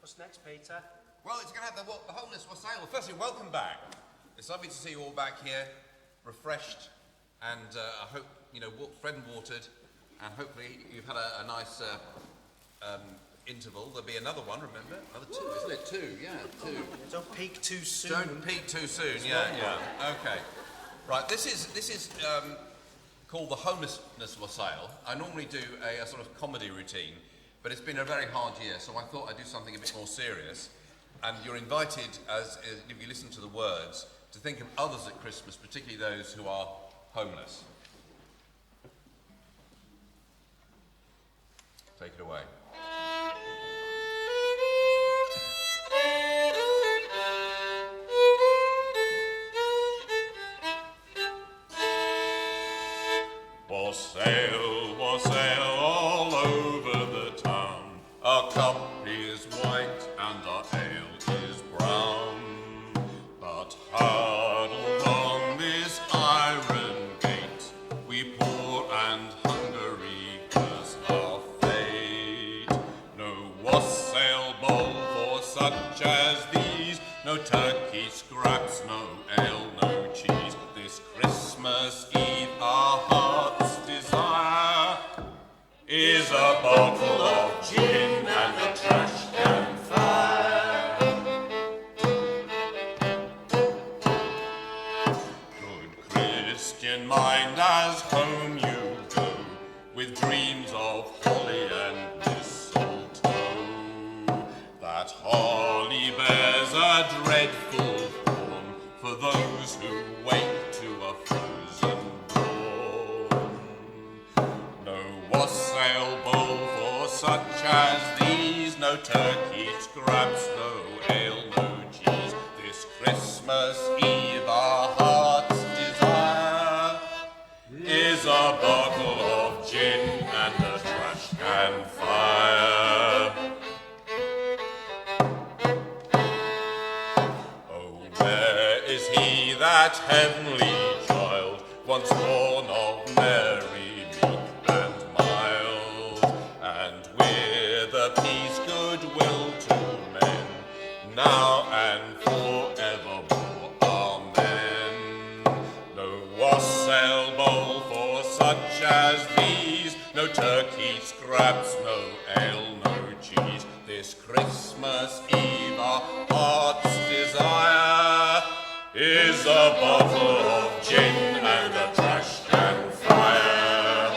What's next, Peter? Well, it's going to have the homeless for sale. Firstly, welcome back. It's lovely to see you all back here, refreshed, and I hope, fed and watered, and hopefully you've had a nice interval. There'll be another one, remember? Another two, isn't it? Two. Don't peak too soon. Don't peak too soon, yeah. Okay. Right, this is called the homelessness for sale. I normally do a sort of comedy routine, but it's been a very hard year, so I thought I'd do something a bit more serious. And you're invited, if you listen to the words, to think of others at Christmas, particularly those who are homeless. Take it away. For sale all over the town. Our cup is white and our ale is brown. But huddled on this iron gate, we poor and hungry curse our fate. No wassail bowl for such as these, no turkey scraps, no ale, no cheese. This Christmas Eve our heart's desire is a bottle of gin and a trash can fire. Good Christian mind, as home you go, with dreams of holly and mistletoe. That holly bears a dreadful thorn for those who wake to a frozen dawn. No wassail bowl for such as these, no turkey scraps, no ale, no cheese. This Christmas Eve our heart's desire is a bottle of gin and a trash can fire. Oh, where is he, that heavenly child, once born of Mary, meek and mild, and with a peace goodwill to men, now and forevermore, amen. No wassail bowl for such as these, no turkey scraps, no ale, no cheese. This Christmas Eve our heart's desire is a bottle of gin and a trash can fire.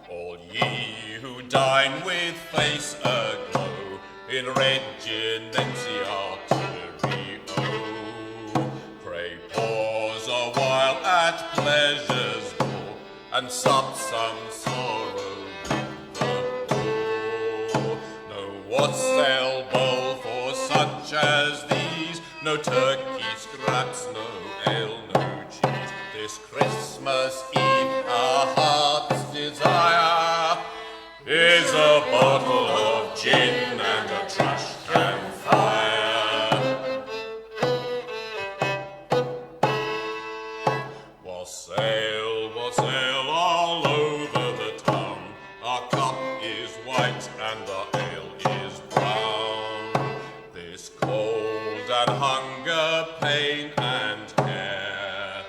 All ye who dine with face aglow in reginency artery, oh, pray pause a while at pleasure's door and sup some sorrow with the poor. No wassail bowl for such as these, no turkey scraps, no ale, no cheese. This Christmas Eve our heart's desire is a bottle of gin and a trash can fire. Wassail all over the town. Our cup is white and our ale is brown. This cold and hunger, pain and care,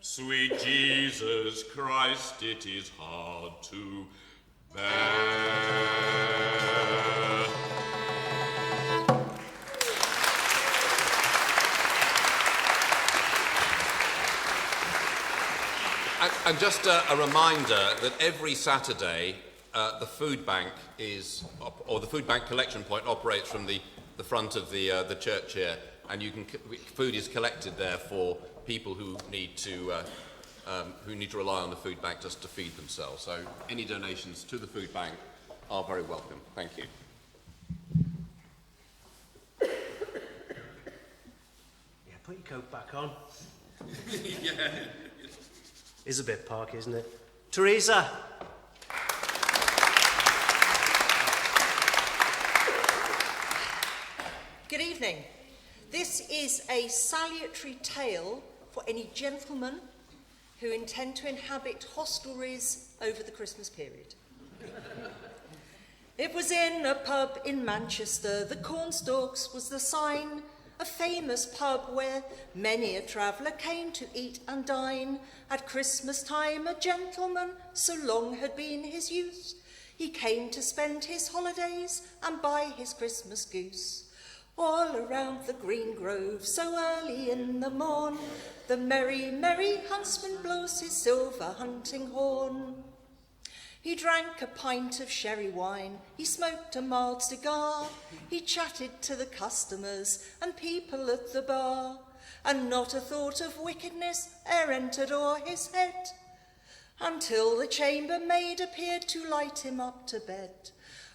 sweet Jesus Christ, it is hard to bear. And just a reminder that every Saturday the food bank the food bank collection point operates from the front of the church here, and food is collected there for people who need to rely on the food bank just to feed themselves. So any donations to the food bank are very welcome. Thank you. Yeah, put your coat back on. Yeah. Is a bit park, isn't it? Teresa! Good evening. This is a salutary tale for any gentlemen who intend to inhabit hostelries over the Christmas period. It was in a pub in Manchester, the Cornstalks was the sign, a famous pub where many a traveller came to eat and dine. At Christmas time a gentleman, so long had been his use, he came to spend his holidays and buy his Christmas goose. All around the green grove, so early in the morn, the merry, merry huntsman blows his silver hunting horn. He drank a pint of sherry wine, he smoked a mild cigar, he chatted to the customers and people at the bar, and not a thought of wickedness e'er entered o'er his head, until the chambermaid appeared to light him up to bed.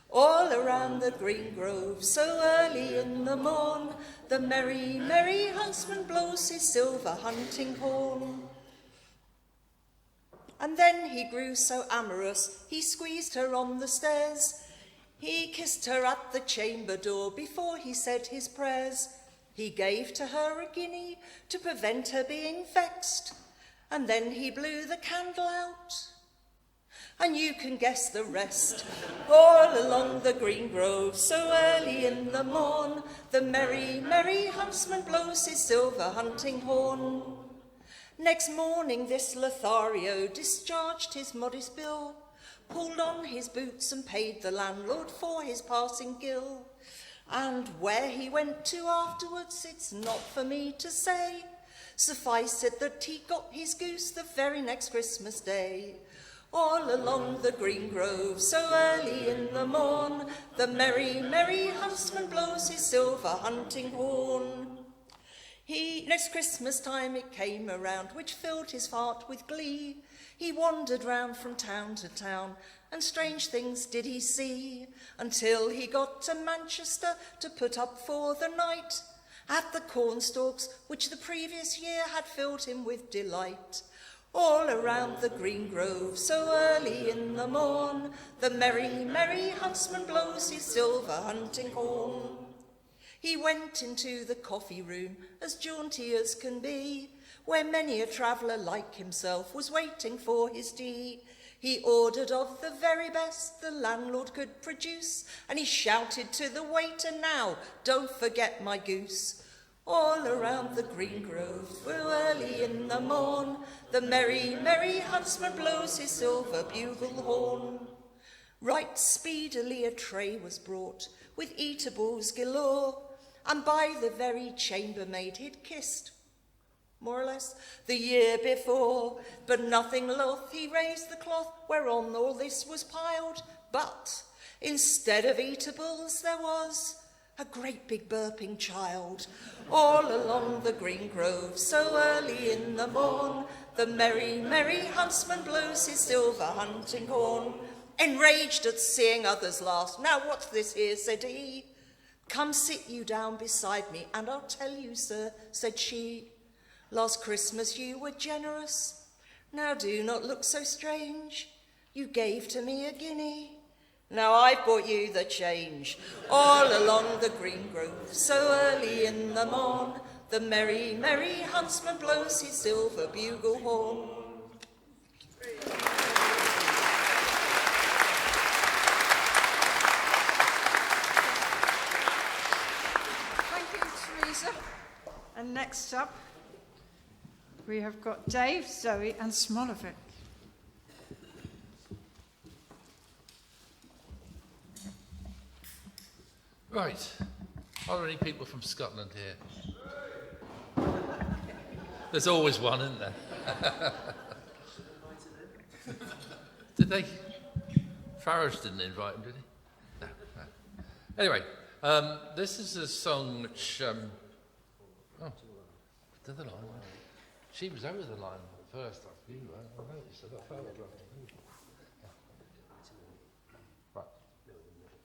All around the green grove, so early in the morn, the merry, merry huntsman blows his silver hunting horn. And then he grew so amorous, he squeezed her on the stairs. He kissed her at the chamber door before he said his prayers. He gave to her a guinea to prevent her being vexed. And then he blew the candle out. And you can guess the rest. All along the green grove, so early in the morn, the merry, merry huntsman blows his silver hunting horn. Next morning this Lothario discharged his modest bill, pulled on his boots and paid the landlord for his passing gill. And where he went to afterwards, it's not for me to say. Suffice it that he got his goose the very next Christmas day. All along the green grove, so early in the morn, the merry, merry huntsman blows his silver hunting horn. Next Christmas time it came around, which filled his heart with glee. He wandered round from town to town, and strange things did he see, until he got to Manchester to put up for the night, at the Cornstalks, which the previous year had filled him with delight. All around the green grove, so early in the morn, the merry, merry huntsman blows his silver hunting horn. He went into the coffee room, as jaunty as can be, where many a traveller like himself was waiting for his tea. He ordered of the very best the landlord could produce, and he shouted to the waiter, "Now, don't forget my goose." All around the green grove, early in the morn, the merry, merry huntsman blows his silver bugle horn. Right speedily a tray was brought, with eatables galore, and by the very chambermaid he'd kissed, more or less, the year before. But nothing loth, he raised the cloth whereon all this was piled, but instead of eatables there was a great big burping child. All along the green grove, so early in the morn, the merry, merry huntsman blows his silver hunting horn. Enraged at seeing others laugh, "Now what's this here?" said he. "Come sit you down beside me, and I'll tell you, sir," said she. "Last Christmas you were generous, now do not look so strange. You gave to me a guinea, now I've brought you the change." All along the green grove, so early in the morn, the merry, merry huntsman blows his silver bugle horn. Thank you, Teresa. And next up, we have got Dave, Zoe and Smolovic. Right. Are there any people from Scotland here? There's always one, isn't there? Did they? Farage didn't invite him, did he? No. Anyway, this is a song which... to the line. She was over the line first. You weren't. I noticed. I got photographed. Right.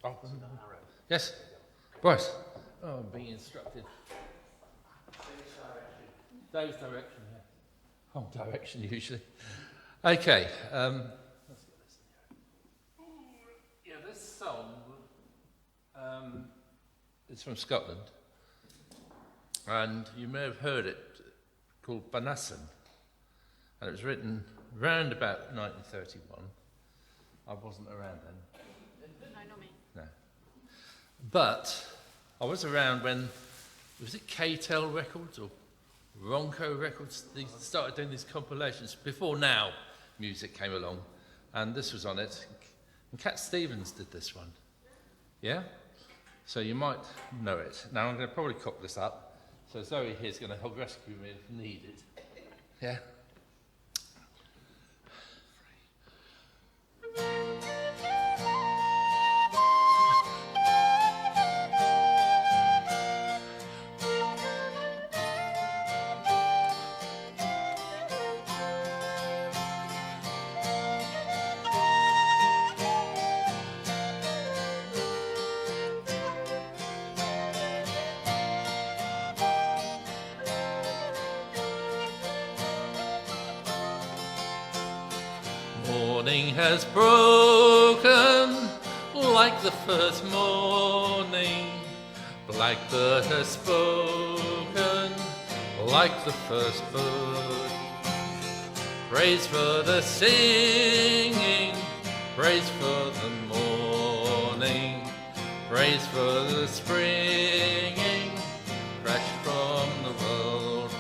Oh, yes. Right. Oh, I'm being instructed. Dave's direction, yeah. Wrong direction, usually. Okay. Let's get this in here. Yeah, this song is from Scotland. And you may have heard it, called Banassan. And it was written round about 1931. I wasn't around then. No, not me. No. But I was around when, was it K-Tel Records or Ronco Records? They started doing these compilations before Now music came along, and this was on it. And Cat Stevens did this one. Yeah? So you might know it. Now I'm going to probably cock this up. So Zoe here's going to help rescue me if needed. Yeah? Morning has broken like the first morning. Blackbird has spoken like the first bird. Praise for the singing, praise for the morning, praise for the springing, fresh from the world.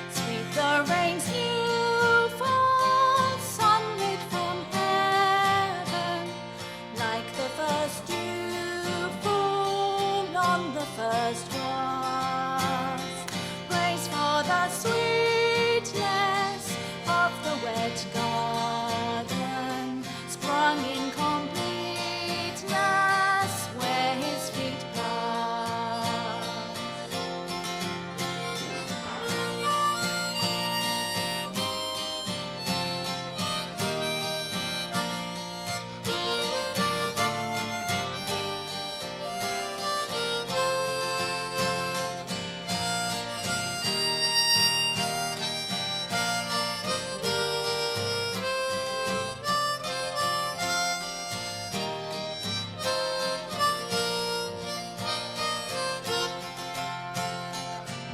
Sweet the rain's new fall, sunlit from heaven, like the first dew fall on the first grass. Praise for the sweetness of the wet garden, sprung in completeness where his feet pass.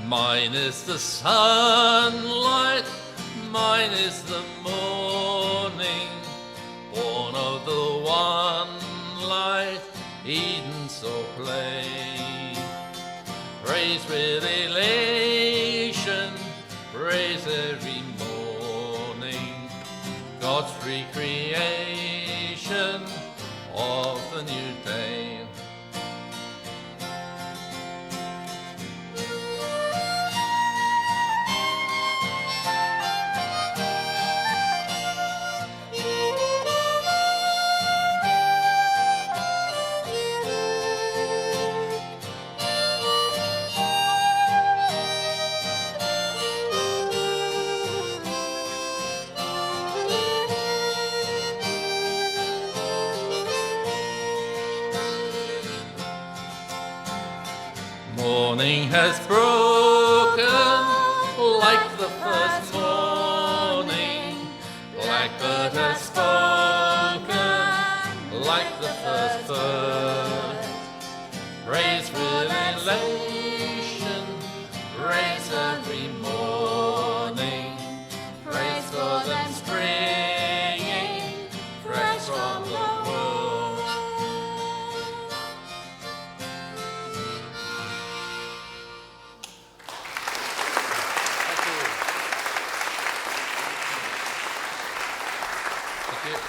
Mine is the sunlight, mine is the morning, born of the one light, Eden saw play. Praise with elation, praise every morning, God's recreation of the new day. Morning has broken like the first morning. Blackbird has spoken like the first bird. Praise with elation, praise every morning. Praise for them springing fresh from the world. Thank you.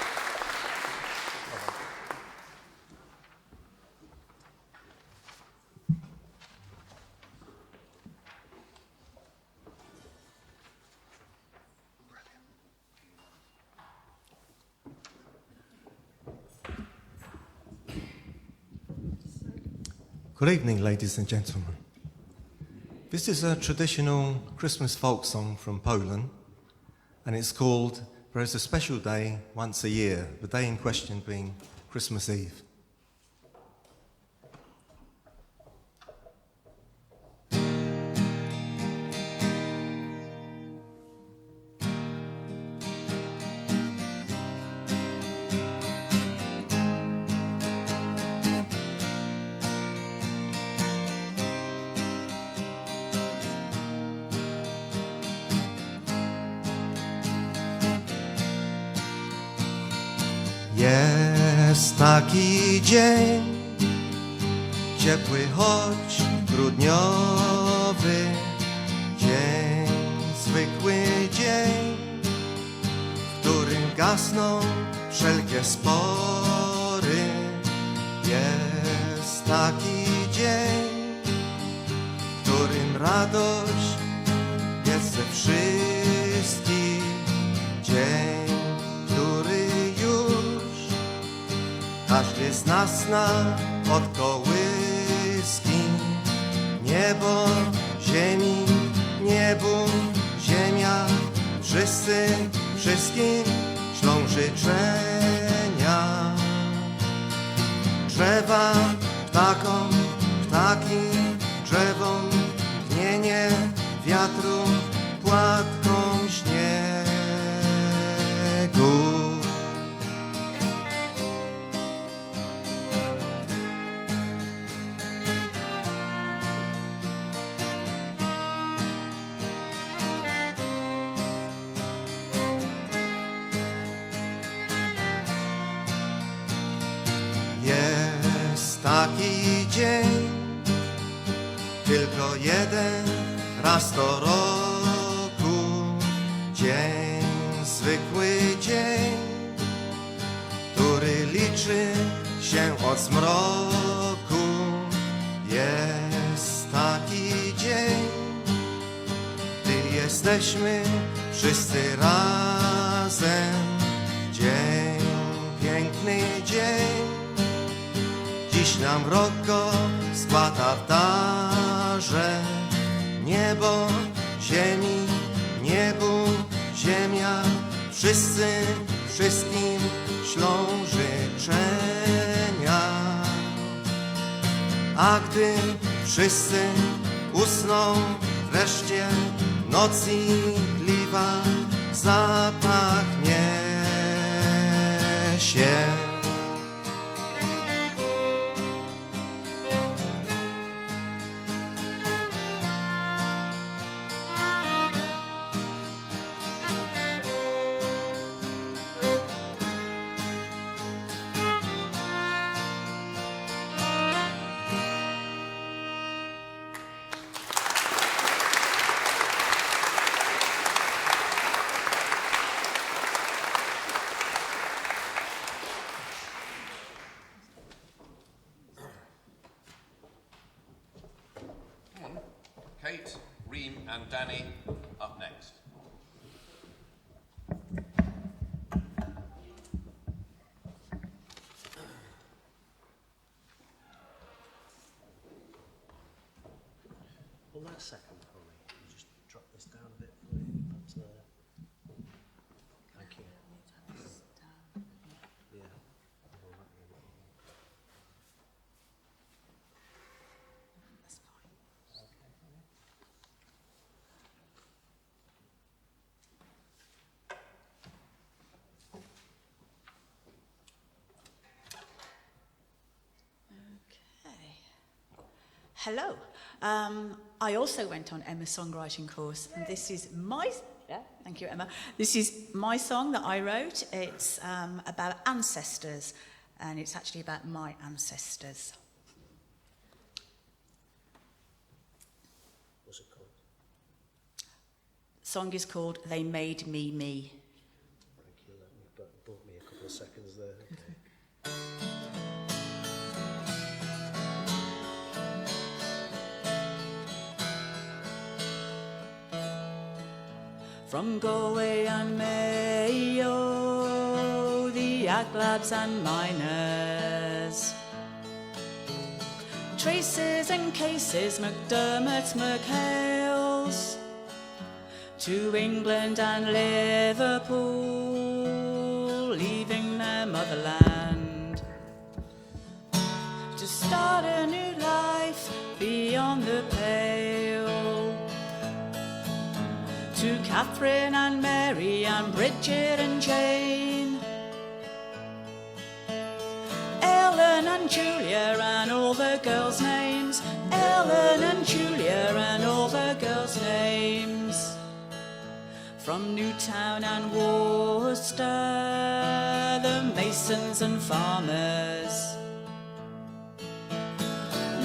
Good evening, ladies and gentlemen. This is a traditional Christmas folk song from Poland, and it's called There is a special day once a year, the day in question being Christmas Eve. Jest taki dzień, ciepły choć grudniowy, dzień, zwykły dzień, w którym gasną wszelkie spory. Jest taki dzień, w którym radość jest ze wszystkich, dzień, który już każdy z nas zna od kołyski. Niebo, ziemi, niebu, ziemia, wszyscy wszystkim ślą życzenia. Drzewa ptakom, ptaki drzewom, tchnienie wiatru płatką śniegu. Jest taki dzień, tylko jeden raz do roku, dzień, zwykły dzień, który liczy się od zmroku. Jest taki dzień, gdy jesteśmy wszyscy razem, dzień, piękny dzień. Dziś nam rok go składa w darze. Niebo, ziemi, niebu, ziemia, wszyscy wszystkim ślą życzenia. A gdy wszyscy usną, wreszcie noc igliwa zapachnie się. Kate, Reem and Danny up next. Hold that second for me. You just drop this down a bit for me. That's there. Thank you. Yeah. Hello. I also went on Emma's songwriting course, and this is my... Yeah, thank you, Emma. This is my song that I wrote. It's about ancestors, and it's actually about my ancestors. What's it called? The song is called They Made Me Me. Thank you. That bought me a couple of seconds there. Okay. From Galway and Mayo, the Yack lads and miners, Traces and Cases, McDermott's, McHale's, to England and Liverpool, motherland. To start a new life beyond the pale. To Catherine and Mary and Bridget and Jane, Ellen and Julia and all the girls' names, Ellen and Julia and all the girls' names. From Newtown and Worcester, the masons and farmers,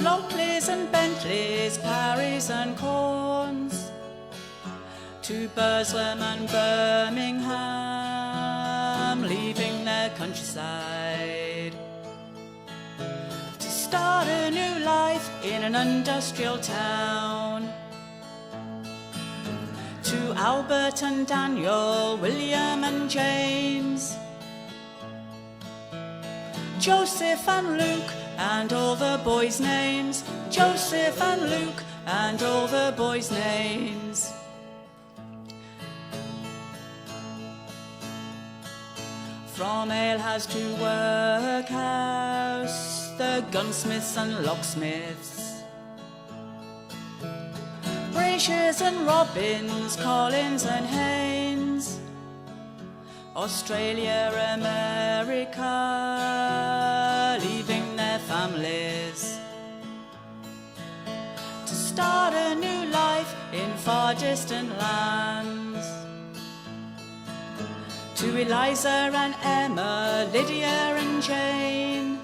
Lockleys and Bentleys, Parrys and Corns, to Burslem and Birmingham, leaving their countryside. To start a new life in an industrial town. To Albert and Daniel, William and James, Joseph and Luke and all the boys' names, Joseph and Luke and all the boys' names. From alehouse to workhouse, the gunsmiths and locksmiths, Braziers and Robbins, Collins and Haynes, Australia, America, leaving their families. To start a new life in far distant lands. To Eliza and Emma, Lydia and Jane,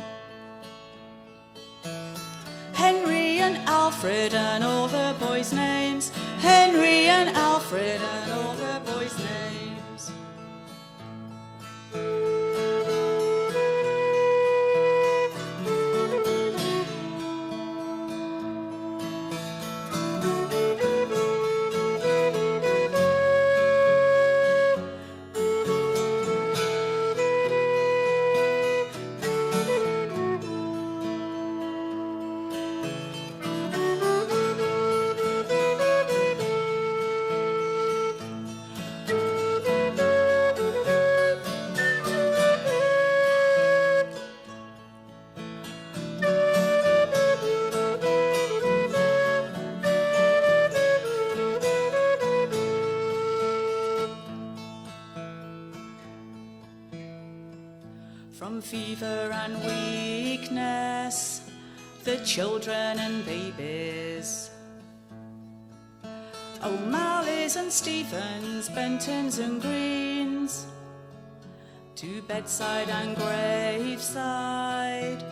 Henry and Alfred and all the boys' names, Henry and Alfred and all the boys' names. From fever and weakness, the children and babies, O'Malley's and Stephens, Bentons and Greens, to bedside and graveside,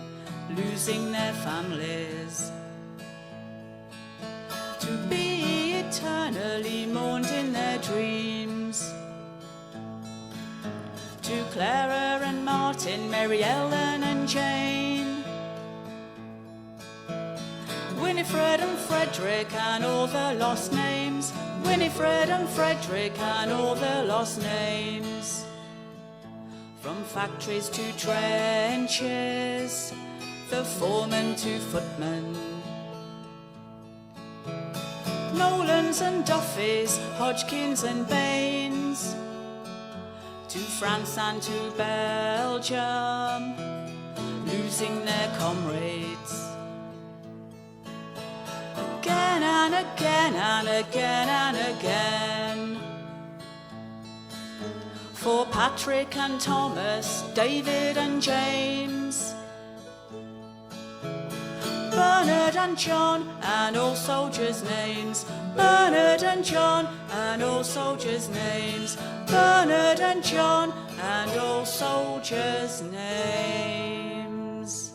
losing their families, to be eternally mourned in their dreams. To Clara and Martin, Mary Ellen and Jane, Winifred and Frederick and all the lost names, Winifred and Frederick and all the lost names. From factories to trenches, the foreman to footman, Nolans and Duffys, Hodgkins and Baines, to France and to Belgium, losing their comrades. Again and again and again and again. For Patrick and Thomas, David and James, Bernard and John and all soldiers' names, Bernard and John and all soldiers' names, Bernard and John and all soldiers' names.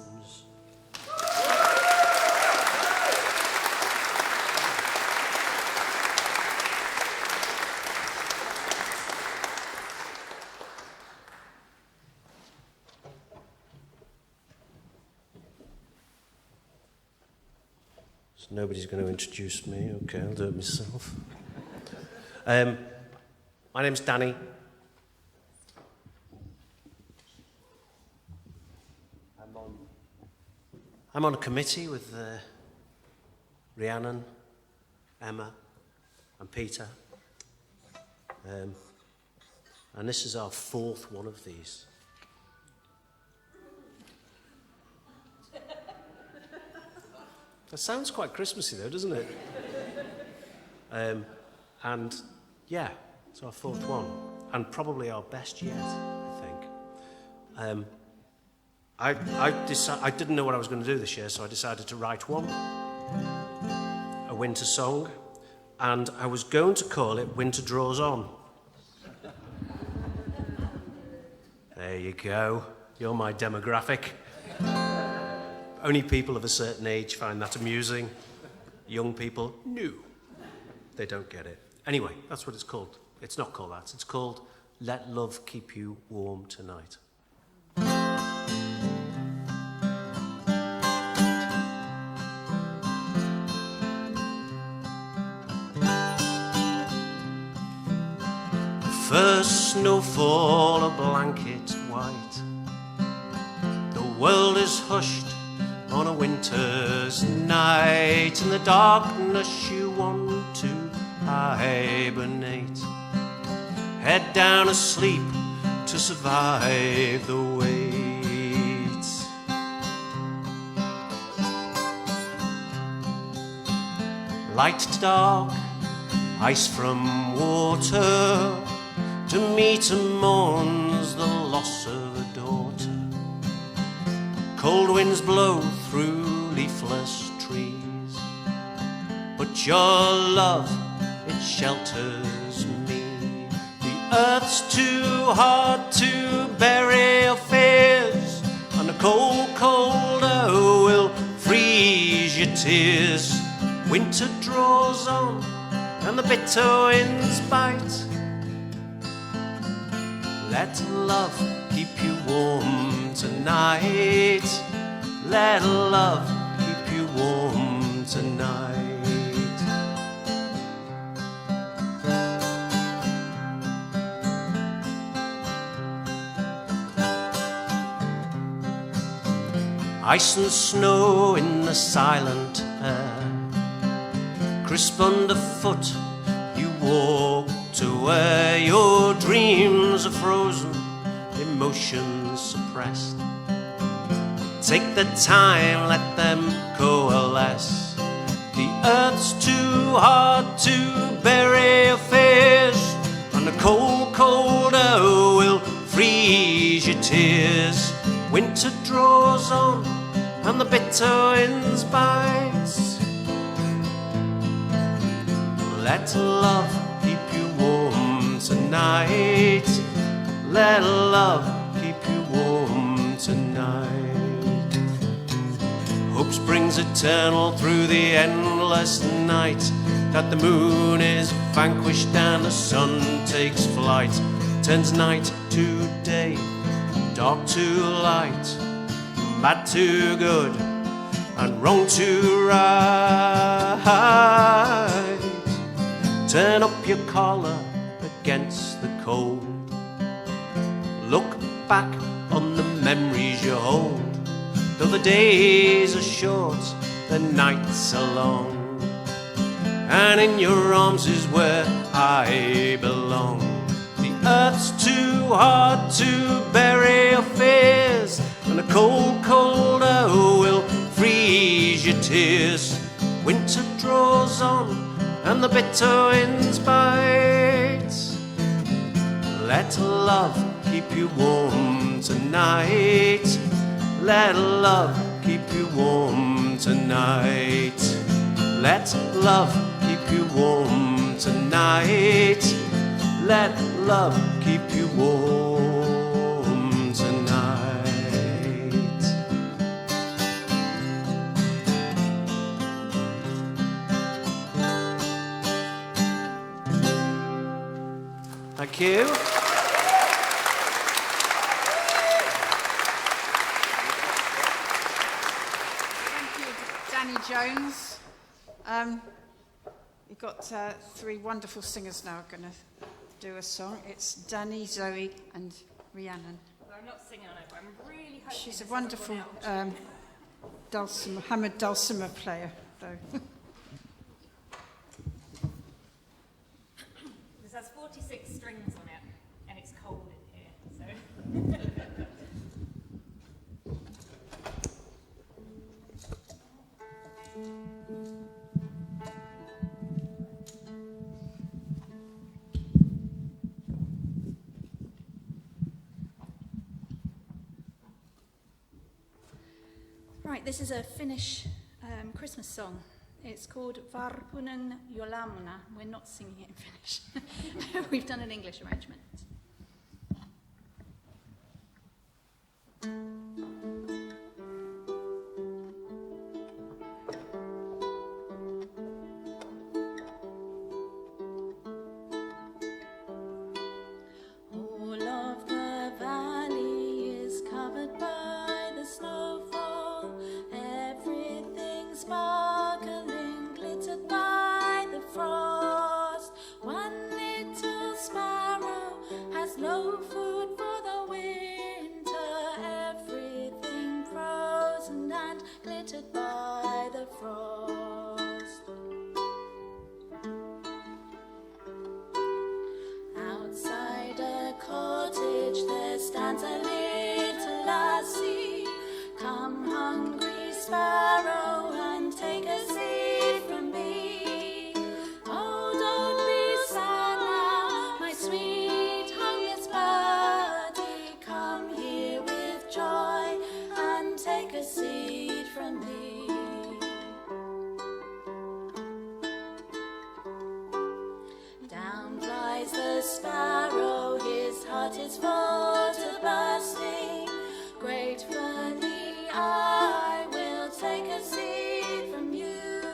So nobody's going to introduce me. Okay, I'll do it myself. My name's Danny. I'm on a committee with Rhiannon, Emma and Peter. And this is our fourth one of these. That sounds quite Christmassy though, doesn't it? And yeah, it's our fourth one, and probably our best yet, I think. I didn't know what I was going to do this year, so I decided to write one, a winter song, and I was going to call it Winter Draws On. There you go. You're my demographic. Only people of a certain age find that amusing. Young people, no. They don't get it. Anyway, that's what it's called. It's not called that. It's called Let Love Keep You Warm Tonight. First snowfall, a blanket white. The world is hushed on a winter's night. In the darkness you want to hibernate. Head down asleep to survive the wait. Light to dark, ice from water. To meet and mourns the loss of a daughter. Cold winds blow through leafless trees, but your love, it shelters me. The earth's too hard to bury your fears, and the cold, cold air will freeze your tears. Winter draws on, and the bitter winds bite. Let love keep you warm tonight. Let love keep you warm tonight. Ice and snow in the silent air. Crisp underfoot you walk to where your dreams are frozen, emotions suppressed. Take the time, let them coalesce. The earth's too hard to bury your fears, and the cold, cold air will freeze your tears. Winter draws on, and the bitter winds bite. Let love keep you warm tonight. Let love keep you warm tonight. Hope springs eternal through the endless night, that the moon is vanquished and the sun takes flight. Turns night to day, dark to light, bad to good, and wrong to right. Turn up your collar against the cold. Look back on the memories you hold. Though the days are short, the nights are long, and in your arms is where I belong. The earth's too hard to bury your fears, and the cold, cold air will freeze your tears. Winter draws on, and the bitter winds bite. Let love keep you warm tonight. Let love keep you warm tonight. Let love keep you warm tonight. Let love keep you warm tonight. Thank you. Thank you, Danny Jones. You've got three wonderful singers now going to do a song. It's Danny, Zoe and Rhiannon. I'm not singing on it, but I'm really hoping. She's a wonderful dulcimer, hammered dulcimer player, though. This has 46 strings on it, and it's cold in here, so. This is a Finnish Christmas song. It's called Varpunen Jolamuna. We're not singing it in Finnish. We've done an English arrangement. All of the valley is covered by the snowfall. Everything sparkling, glittered by the frost. One little sparrow has no food for the winter. Everything frozen and glittered by the frost. Outside a cottage there stands a little lassie. Come, hungry sparrow, and take a seed from me. Oh, don't be sad now, my sweet harmless birdie. Come here with joy and take a seed from me. Down flies the sparrow, his heart is full to bursting. Gratefully I will take a seed from you.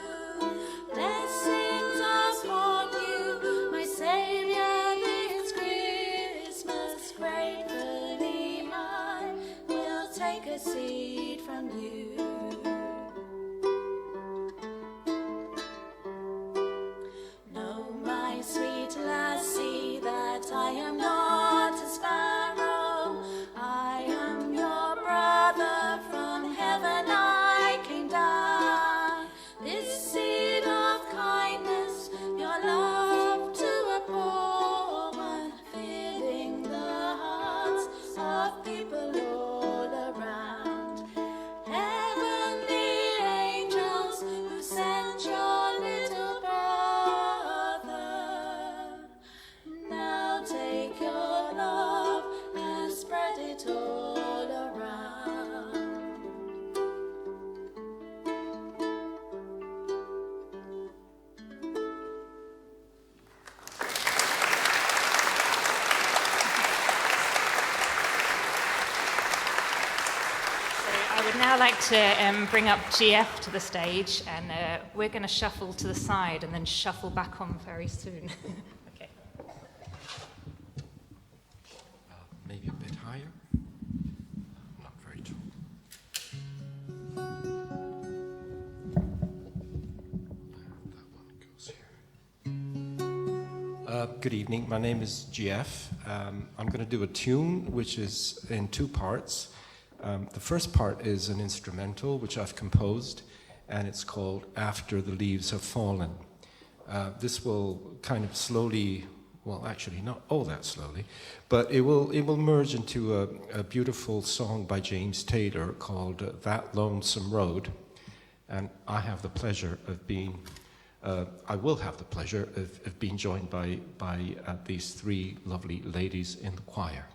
Blessings upon you, my Saviour, this Christmas. Gratefully I will take a seed from you. Know, my sweet lassie, that I am not a sparrow. I am your brother, from heaven I came down. This seed of kindness, your love to a poor one, filling the hearts of people all around. Heavenly angels who sent your little brother, now take your love and spread it all around. So I would now like to bring up GF to the stage, and we're going to shuffle to the side and then shuffle back on very soon. Okay. Maybe a bit higher. Not very tall. That one goes here. Good evening. My name is GF. I'm going to do a tune which is in two parts. The first part is an instrumental which I've composed, and it's called After the Leaves Have Fallen. This will kind of slowly, well, actually not all that slowly, but it will merge into a beautiful song by James Taylor called That Lonesome Road. And I have the pleasure of being, I will have the pleasure of being joined by these three lovely ladies in the choir.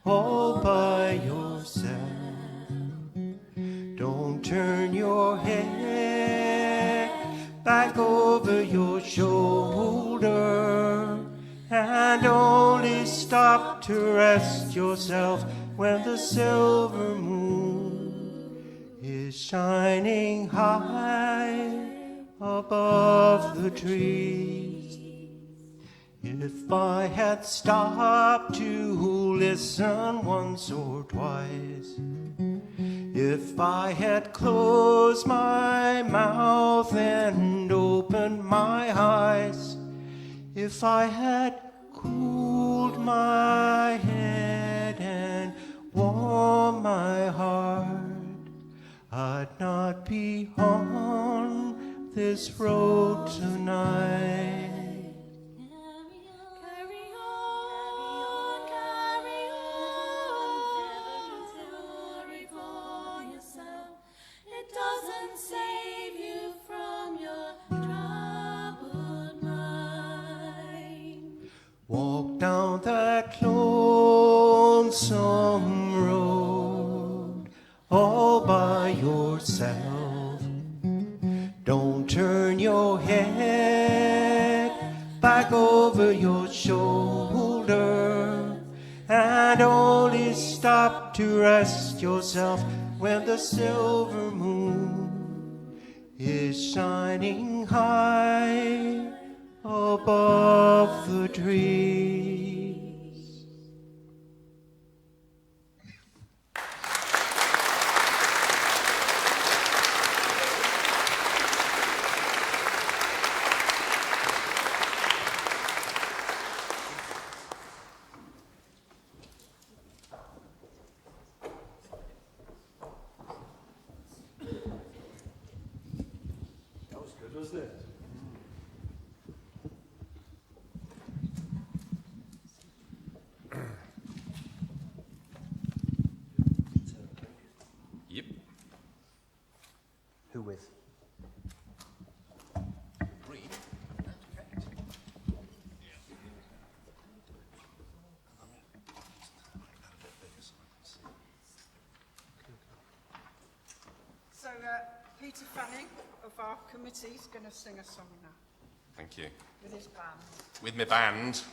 all by yourself. Don't turn your head back over your shoulder, and only stop to rest yourself when the silver moon is shining high above the trees. If I had stopped to listen once or twice, if I had closed my mouth and opened my eyes, if I had cooled my head and warmed my heart, I'd not be on this road tonight. Carry on, carry on. Sorry for yourself. It doesn't save you from your troubled mind. Walk down that lonesome road all by yourself. Don't turn your head back over your shoulder, and only stop to rest yourself when the silver moon is shining high above the trees. That was good, wasn't it? Yep. Who with? Read. So Peter Fanning of our committee is going to sing a song now Thank you. with his band. With my band. Just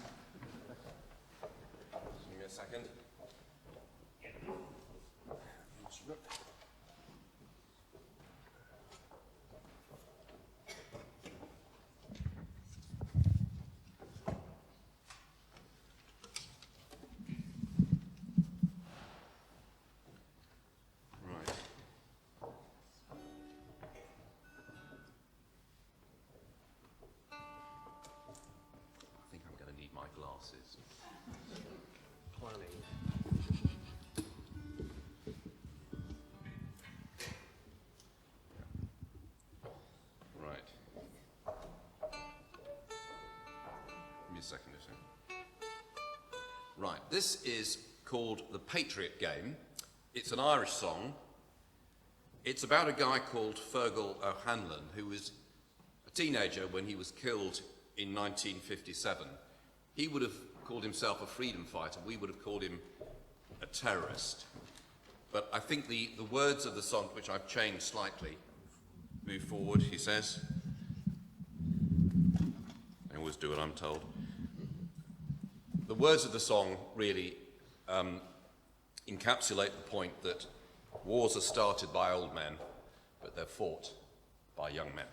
give me a second. Right. I think I'm going to need my glasses. Right. Give me a second or so. Right, this is called The Patriot Game. It's an Irish song. It's about a guy called Fergal O'Hanlon, who was a teenager when he was killed in 1957. He would have called himself a freedom fighter. We would have called him a terrorist. But I think the words of the song, which I've changed slightly, move forward, he says. I always do what I'm told. The words of the song really encapsulate the point that wars are started by old men, but they're fought by young men.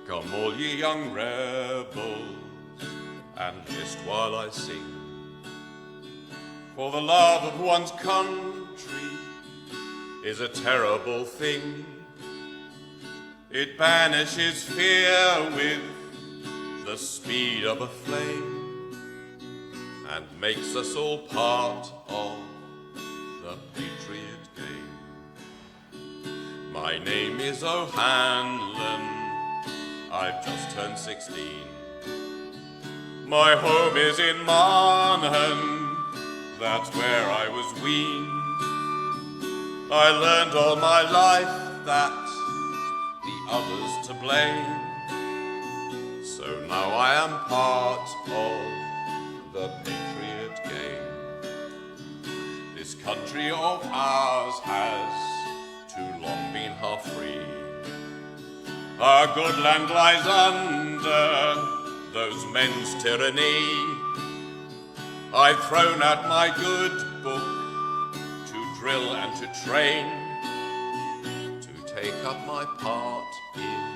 Come all ye young rebels, and list while I sing. For the love of one's country is a terrible thing. It banishes fear with the speed of a flame and makes us all part of the Patriot game. My name is O'Hanlon, I've just turned 16. My home is in Marnham, that's where I was weaned. I learned all my life that the others to blame. So now I am part of the Patriot game. This country of ours has too long been half free. Our good land lies under those men's tyranny. I've thrown out my good book to drill and to train, to take up my part in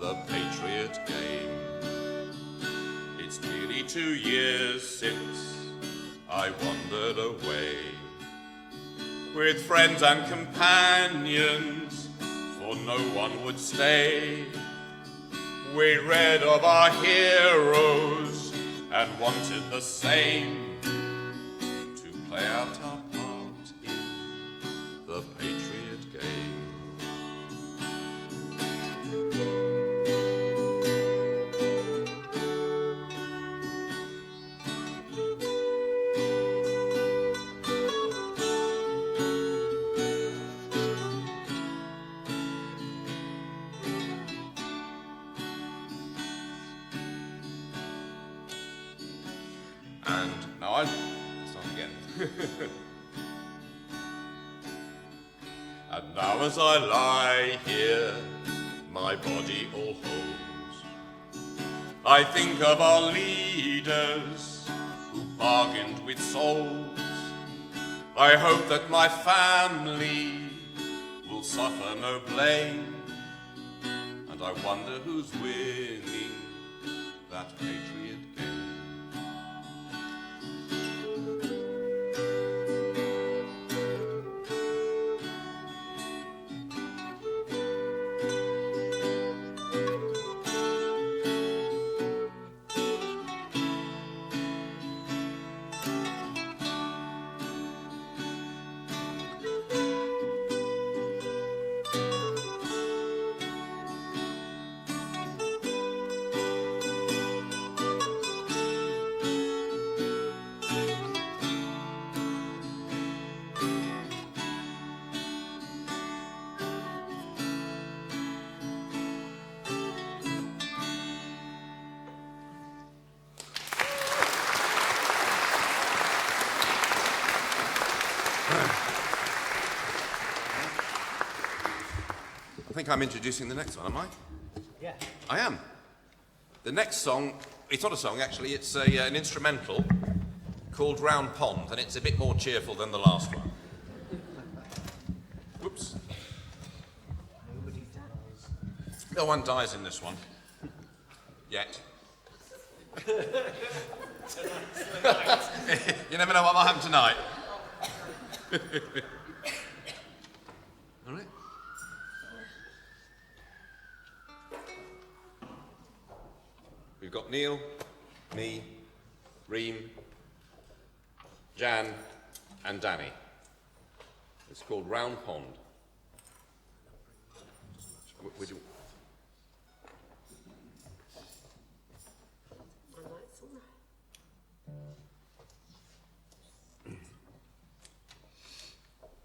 the Patriot game. It's nearly 2 years since I wandered away with friends and companions, for no one would stay. We read of our heroes and wanted the same, to play out our part in the Patriot game. And now I'll start again. And now as I lie here, my body all holds, I think of our leaders who bargained with souls. I hope that my family will suffer no blame, and I wonder who's winning that Patriot game. I think I'm introducing the next one, am I? Yeah. I am. The next song, it's not a song actually, it's an instrumental called Round Pond, and it's a bit more cheerful than the last one. Whoops. No one dies in this one. Yet. You never know what might happen tonight. All right. We've got Neil, me, Reem, Jan, and Danny. It's called Round Pond. Would you...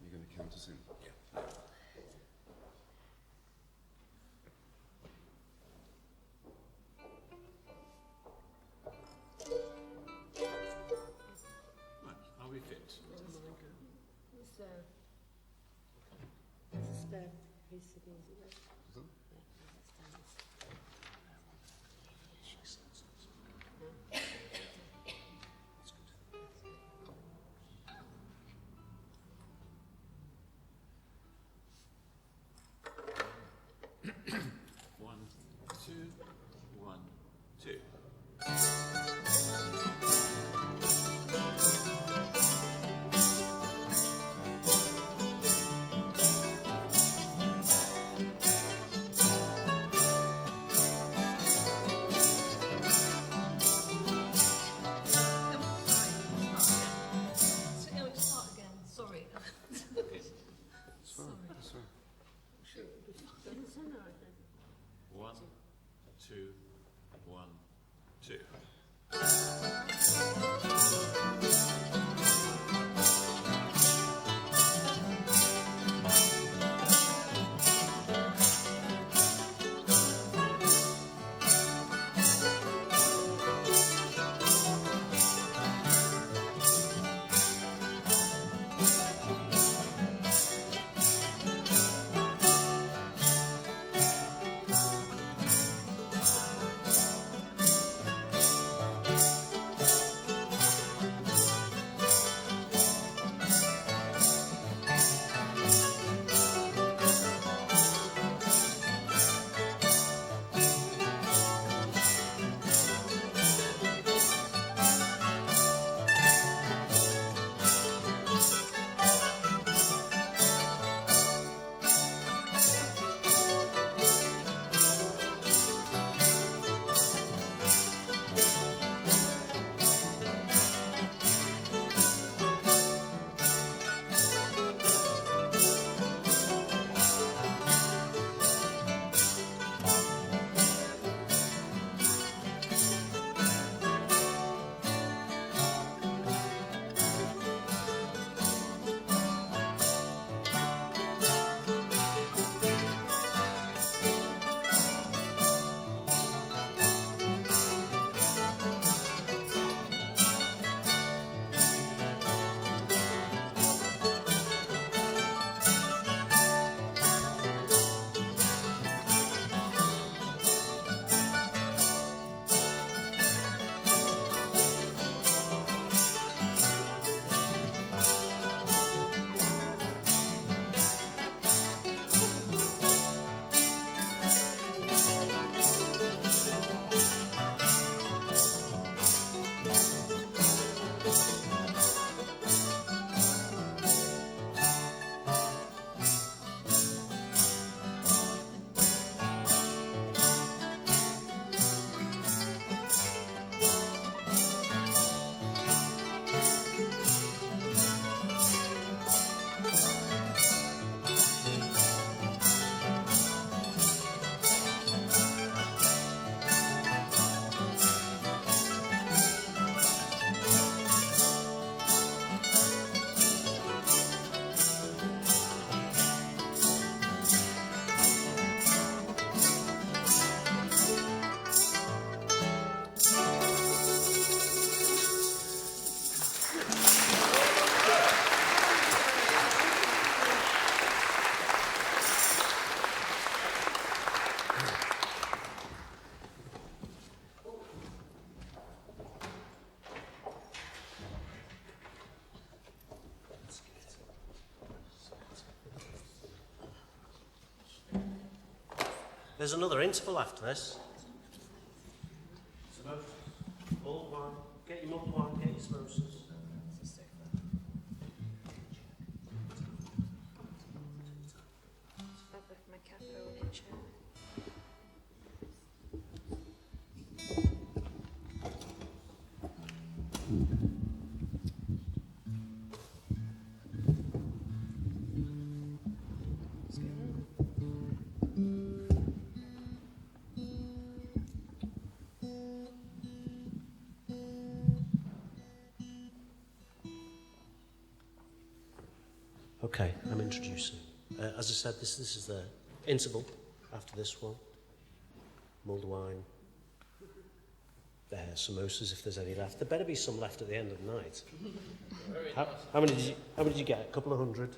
You're going to count us in? Yeah. Are we fit? There's a spare piece of music there. One, two, 1, 2. 1, 2, 1, 2. There's another interval after this. Mulled wine. Get your mulled wine, get your samosas. Okay, I'm introducing. As I said, this is the interval after this one. Mulled wine. There, samosas if there's any left. There better be some left at the end of the night. How many did you get? A couple of hundred?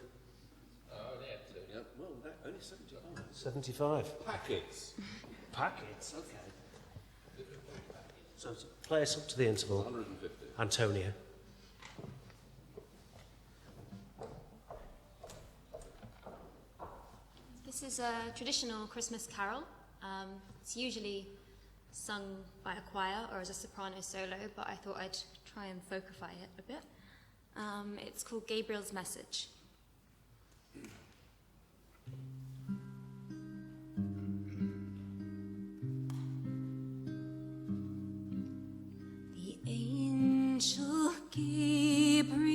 Yeah, well, only 75. 75. Packets. Packets, okay. So play us up to the interval. 150. Antonia. This is a traditional Christmas carol. It's usually sung by a choir or as a soprano solo, but I thought I'd try and vocify it a bit. It's called Gabriel's Message. The angel Gabriel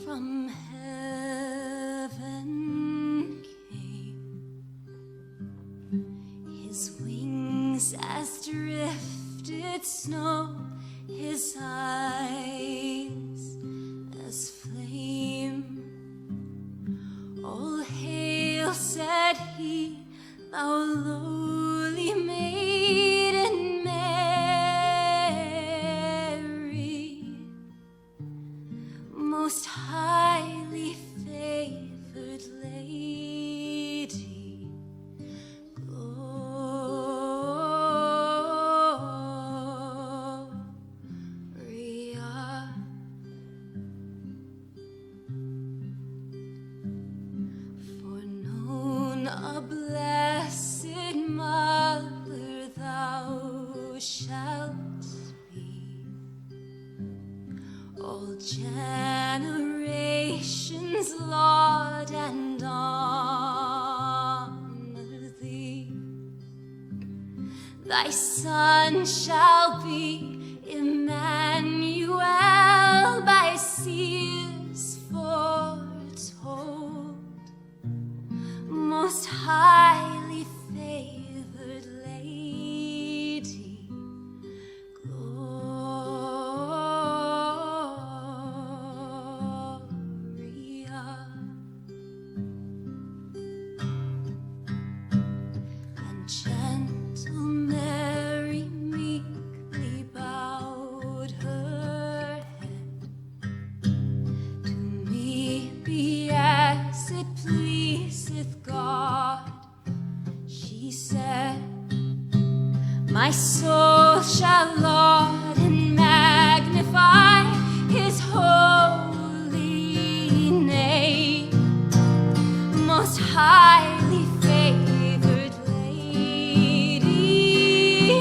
from heaven came His wings as drifted snow, his eyes as flame. All hail, said he, thou lowly maiden Mary, most highly favored lady, Gloria. For known a blessed mother thou shalt be, all generations laud and honor thee. Thy son shall be Emmanuel, by seers foretold, most highly favored lady, Gloria. And gentle Mary meekly bowed her head. To me be as it pleaseth God, she said. My soul shall laud and magnify his holy name, most highly favored lady,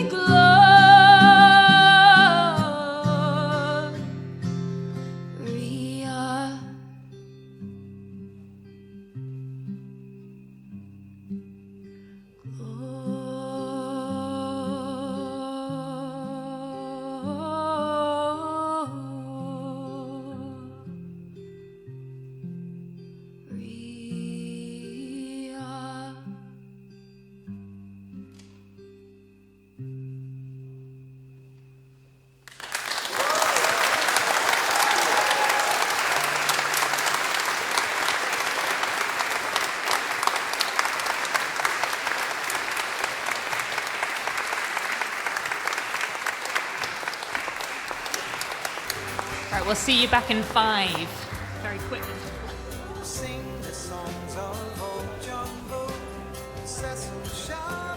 Gloria. Gloria. Right, we'll see you back in 5. Very quick. Sing the songs of old John Bull, Cecil Shaw.